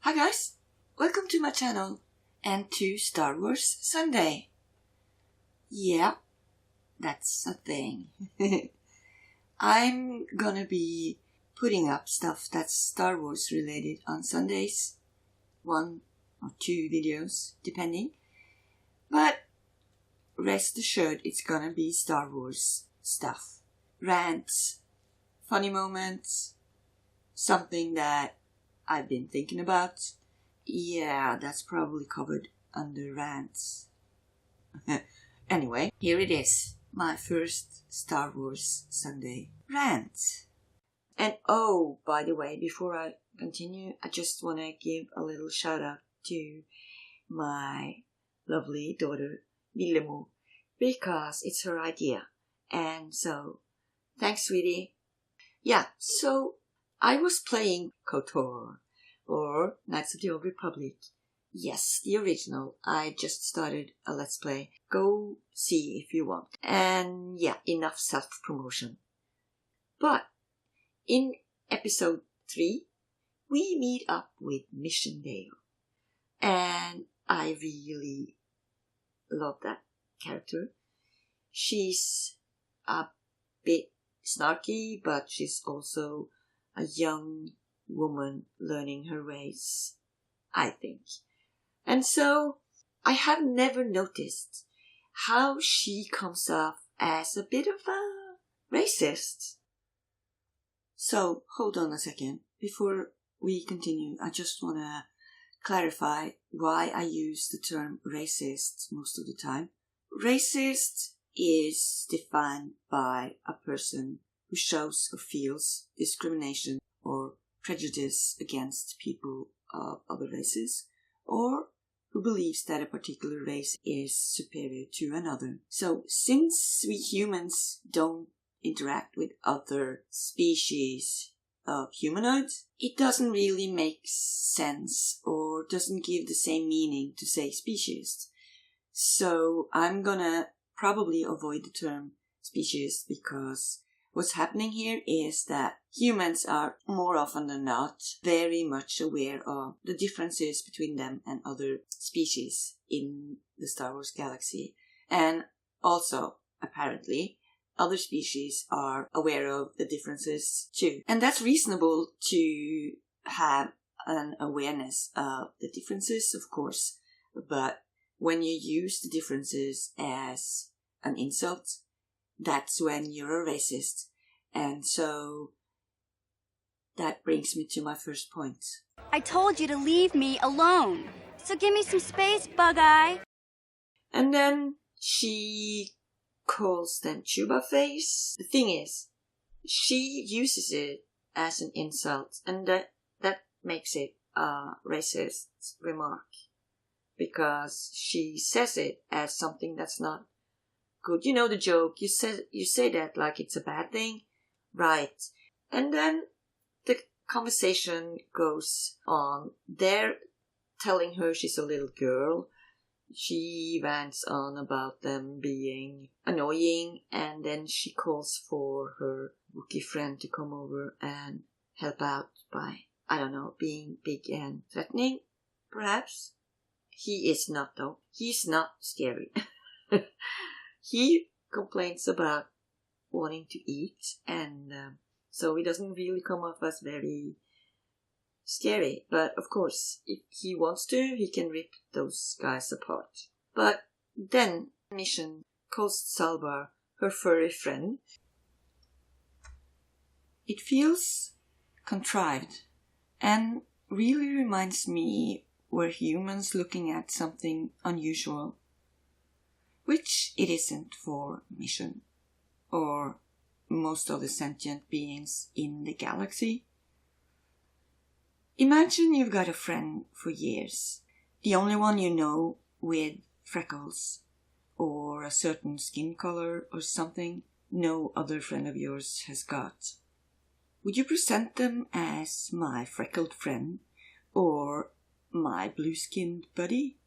Hi guys, welcome to my channel and to Star Wars Sunday. Yeah, that's a thing. I'm gonna be putting up stuff that's Star Wars related on Sundays. 1 or 2 videos, depending. But rest assured it's gonna be Star Wars stuff. Rants, funny moments, something that I've been thinking about. Yeah, that's probably covered under rants. Anyway, here it is. My first Star Wars Sunday rant. And oh, by the way, before I continue, I just want to give a little shout out to my lovely daughter, Willemo, because it's her idea. And so, thanks, sweetie. Yeah, so I was playing KOTOR, or Knights of the Old Republic. Yes, the original. I just started a Let's Play. Go see if you want. And yeah, enough self-promotion. But in episode 3, we meet up with Mission Dale. And I really love that character. She's a bit snarky, but she's also a young woman learning her ways, I think. And so I have never noticed how she comes off as a bit of a racist. So hold on a second. Before we continue, I just want to clarify why I use the term racist most of the time. Racist is defined by a person who shows or feels discrimination or prejudice against people of other races, or who believes that a particular race is superior to another. So since we humans don't interact with other species of humanoids, it doesn't really make sense or doesn't give the same meaning to say species. So I'm gonna probably avoid the term species, because what's happening here is that humans are more often than not very much aware of the differences between them and other species in the Star Wars galaxy. And also, apparently, other species are aware of the differences too. And that's reasonable to have an awareness of the differences, of course. But when you use the differences as an insult, that's when you're a racist. And so that brings me to my first point. I told you to leave me alone. So give me some space, Bug-Eye. And then she calls them Chuba face. The thing is, she uses it as an insult, and that makes it a racist remark, because she says it as something that's not good. You know the joke, you say that like it's a bad thing, right? And then the conversation goes on. They're telling her she's a little girl. She rants on about them being annoying, and then she calls for her Wookiee friend to come over and help out by, I don't know, being big and threatening, perhaps. He is not, though. He's not scary. He complains about wanting to eat, and so he doesn't really come off as very scary. But of course, if he wants to, he can rip those guys apart. But then Mission calls Salvar her furry friend. It feels contrived and really reminds me we're humans looking at something unusual, which it isn't for Mission or most of the sentient beings in the galaxy. Imagine you've got a friend for years, the only one you know with freckles or a certain skin color or something no other friend of yours has got. Would you present them as my freckled friend or my blue-skinned buddy?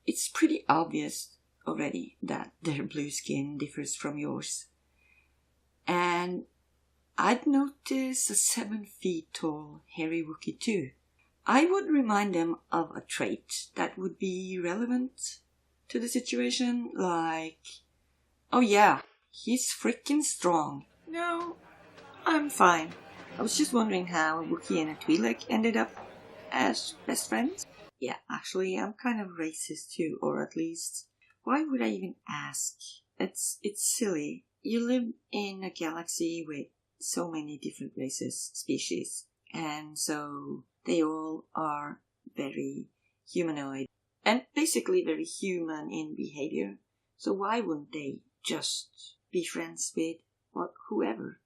It's pretty obvious already that their blue skin differs from yours. And I'd notice a 7 feet tall hairy Wookiee too. I would remind them of a trait that would be relevant to the situation, like, oh yeah, he's freaking strong. No, I'm fine. I was just wondering how a Wookiee and a Twi'lek ended up as best friends. Yeah, actually, I'm kind of racist too, or at least, why would I even ask? It's silly. You live in a galaxy with so many different races, species, and so they all are very humanoid and basically very human in behavior. So why wouldn't they just be friends with whoever?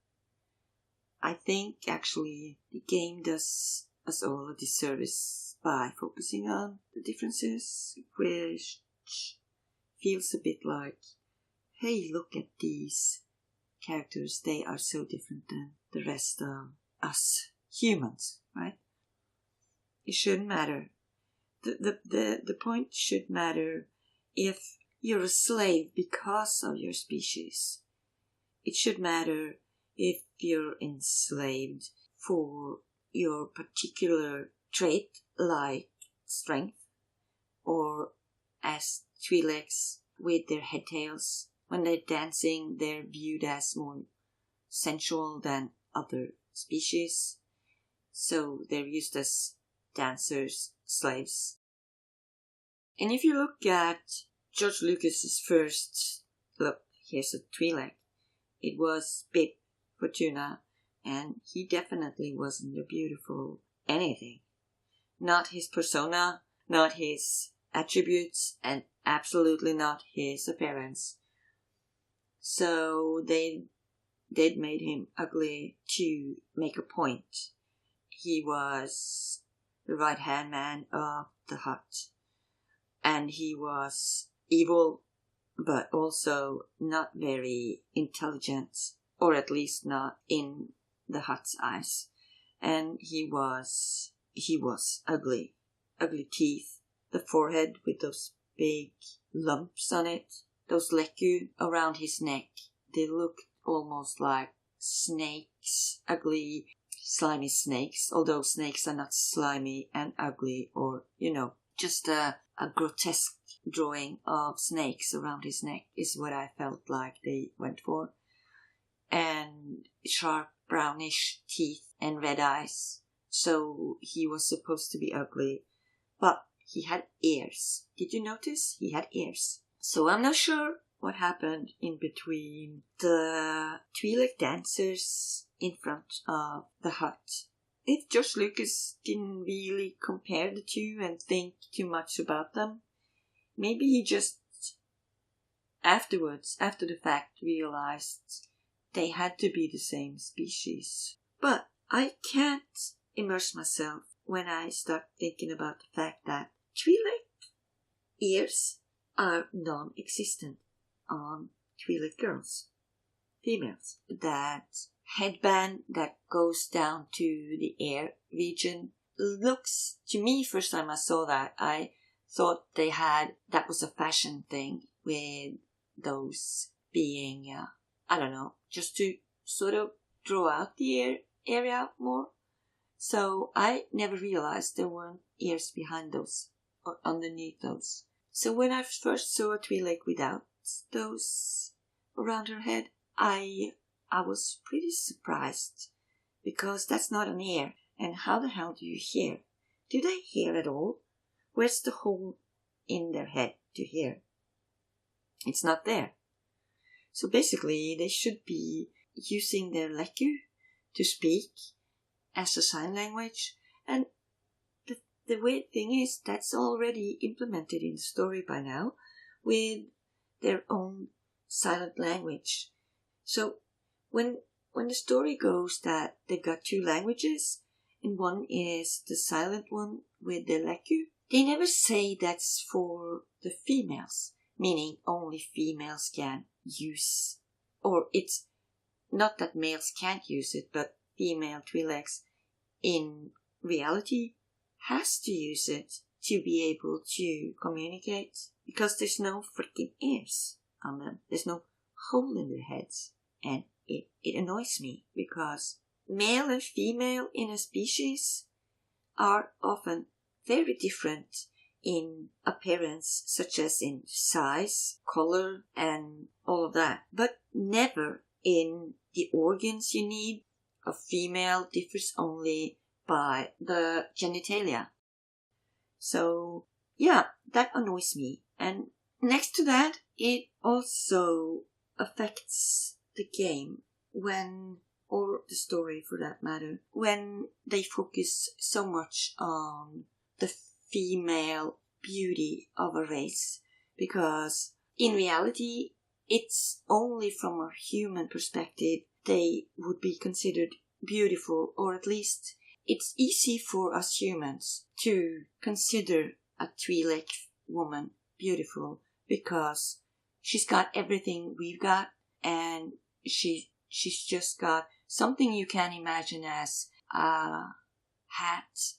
I think actually the game does us all a disservice by focusing on the differences, which feels a bit like, hey, look at these characters, they are so different than the rest of us humans, right? It shouldn't matter. The point should matter if you're a slave because of your species. It should matter if you're enslaved for your particular trait, like strength, or as Twi'leks with their head tails. When they're dancing, they're viewed as more sensual than other species, so they're used as dancers, slaves. And if you look at George Lucas's first, look, here's a Twi'lek. It was Bib Fortuna, and he definitely wasn't a beautiful anything. Not his persona, not his attributes, and absolutely not his appearance. So they'd made him ugly to make a point. He was the right-hand man of the Hutt, and he was evil, but also not very intelligent, or at least not in the Hutt's eyes. And he was ugly. Ugly teeth, the forehead with those big lumps on it, those leku around his neck. They looked almost like snakes, ugly, slimy snakes, although snakes are not slimy and ugly, or, just a grotesque drawing of snakes around his neck is what I felt like they went for. And sharp brownish teeth and red eyes. So he was supposed to be ugly, but he had ears. Did you notice? He had ears. So I'm not sure what happened in between the Twi'lek dancers in front of the Hutt. If George Lucas didn't really compare the two and think too much about them, maybe he just afterwards, after the fact, realized they had to be the same species. But I can't immerse myself when I start thinking about the fact that Twi'lek ears are non-existent on Twi'lek girls, females. That headband that goes down to the ear region looks, to me, first time I saw that, I thought that was a fashion thing with those being, I don't know, just to sort of draw out the ear area more. So I never realized there weren't ears behind those or underneath those. So when I first saw a Twi'lek without those around her head, I was pretty surprised, because that's not an ear. And how the hell do you hear? Do they hear at all? Where's the hole in their head to hear? It's not there. So basically, they should be using their leku to speak as a sign language. And the weird thing is, that's already implemented in the story by now with their own silent language. So when the story goes that they've got two languages, and one is the silent one with the leku, they never say that's for the females, meaning only females can use, or it's not that males can't use it, but female Twi'leks in reality has to use it to be able to communicate, because there's no freaking ears on them. There's no hole in their heads. And it annoys me, because male and female in a species are often very different in appearance, such as in size, color, and all of that, but never in the organs you need. A female differs only by the genitalia. So, yeah, that annoys me. And next to that, it also affects the game or the story for that matter, when they focus so much on the female beauty of a race, because in reality, it's only from a human perspective they would be considered beautiful, or at least it's easy for us humans to consider a Twi'leks woman beautiful because she's got everything we've got, and she's just got something you can imagine as a hat,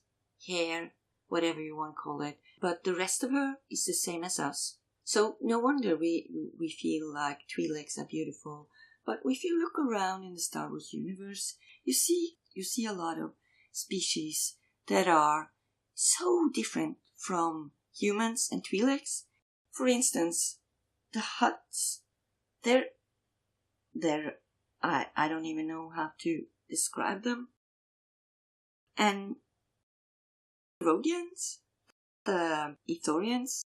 hair, whatever you want to call it. But the rest of her is the same as us. So no wonder we feel like Twi'leks are beautiful. But if you look around in the Star Wars universe, you see a lot of species that are so different from humans and Twi'leks. For instance, the Hutts, I don't even know how to describe them. And Rodians, the Ithorians,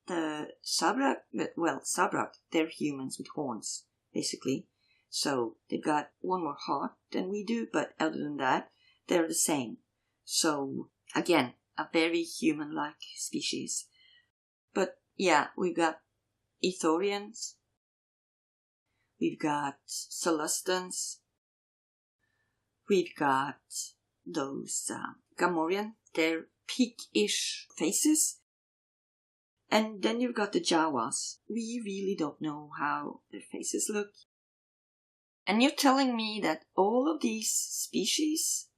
the Sabrak, they're humans with horns, basically. So they've got one more heart than we do, but other than that, they're the same. So, again, a very human-like species. But yeah, we've got Ithorians, we've got Celestans, we've got those Gamorrean, they're pig-ish faces. And then you've got the Jawas. We really don't know how their faces look. And you're telling me that all of these species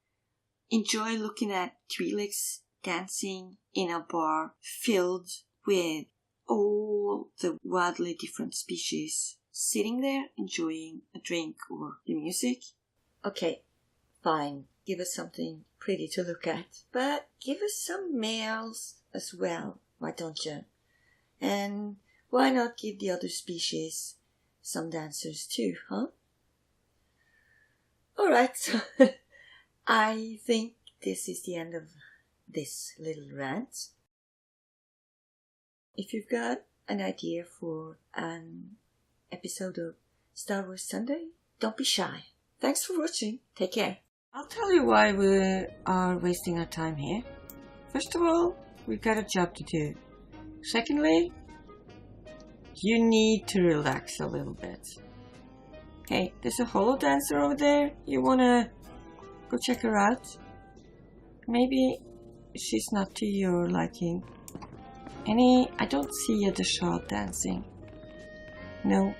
enjoy looking at Twi'leks dancing in a bar filled with all the wildly different species sitting there enjoying a drink or the music? Okay, fine. Give us something pretty to look at. But give us some males as well, why don't you? And why not give the other species some dancers too, huh? Alright, so I think this is the end of this little rant. If you've got an idea for an episode of Star Wars Sunday, don't be shy. Thanks for watching. Take care. I'll tell you why we are wasting our time here. First of all, we've got a job to do. Secondly, you need to relax a little bit. Hey, there's a holo dancer over there. You wanna go check her out? Maybe she's not to your liking. I don't see you at the shop dancing. No,